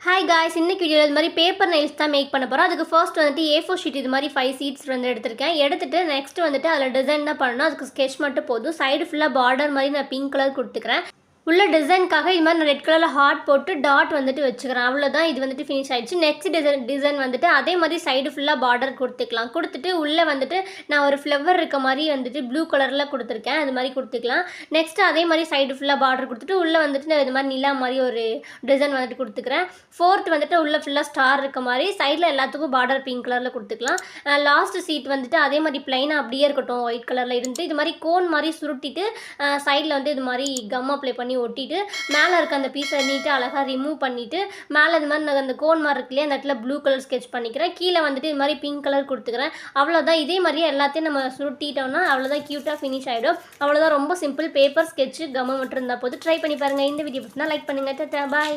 Hi guys, இன்னைக்கு வீடியோவில் இது மாதிரி பேப்பர் நெயில்ஸ் தான் மேக் பண்ண போகிறோம். அதுக்கு ஃபர்ஸ்ட் வந்துட்டு A4 ஷீட் இது மாதிரி 5 சீட்ஸ் வந்து எடுத்திருக்கேன். எடுத்துட்டு நெக்ஸ்ட் வந்துட்டு அதில் டிசைன் தான் பண்ணணும். அதுக்கு ஸ்கெட்ச் மட்டும் போதும். சைடு ஃபுல்லாக பார்டர் மாதிரி நான் பிங்க் கலர் கொடுத்துக்கிறேன். உள்ள டிசைனுக்காக இது மாதிரி நான் ரெட் கலரில் ஹார்ட் போட்டு டாட் வந்துட்டு வச்சுக்கிறேன். அவ்வளோதான், இது வந்துட்டு ஃபினிஷ் ஆகிடுச்சு. நெக்ஸ்ட் டிசைன் வந்துட்டு அதே மாதிரி சைடு ஃபுல்லாக பார்டர் கொடுத்துக்கலாம். கொடுத்துட்டு உள்ளே வந்துட்டு நான் ஒரு ஃப்ளவர் இருக்க மாதிரி வந்துட்டு ப்ளூ கலரில் கொடுத்துருக்கேன். அது மாதிரி கொடுத்துக்கலாம். நெக்ஸ்ட்டு அதே மாதிரி சைடு ஃபுல்லாக பார்டர் கொடுத்துட்டு உள்ளே வந்துட்டு நான் இது மாதிரி நிலா மாதிரி ஒரு டிசைன் வந்துட்டு கொடுத்துக்கிறேன். ஃபோர்த் வந்துட்டு உள்ளே ஃபுல்லாக ஸ்டார் இருக்க மாதிரி சைடில் எல்லாத்துக்கும் பார்டர் பிங்க் கலரில் கொடுத்துக்கலாம். லாஸ்ட் சீட் வந்துட்டு அதே மாதிரி ப்ளைனாக அப்படியே இருக்கட்டும், ஒயிட் கலரில் இருந்து இது மாதிரி கோன் மாதிரி சுருட்டிட்டு சைடில் வந்து இது மாதிரி கம் அப்ளை பண்ணி ஒட்டிட்டு மேலே இருக்க அந்த பீஸை நீட்டாக அழகாக ரிமூவ் பண்ணிவிட்டு மேலே இது மாதிரி நான் அந்த கோன் மாதிரி இருக்கு இல்லையா, அந்த இடத்துல ப்ளூ கலர் ஸ்கெட்ச் பண்ணிக்கிறேன். கீழே வந்துட்டு இது மாதிரி பிங்க் கலர் கொடுத்துக்கிறேன். அவ்வளோதான். இதே மாதிரியே எல்லாத்தையும் நம்ம சுருட்டிட்டோம்னா அவ்வளோதான், க்யூட்டாக ஃபினிஷ் ஆகிடும். அவ்வளோதான், ரொம்ப சிம்பிள். பேப்பர் ஸ்கெட்சு கம்மு மட்டும் இருந்தால் போது. ட்ரை பண்ணி பாருங்கள். இந்த வீடியோ பிடிச்சினா லைக் பண்ணுங்கள். பாய்.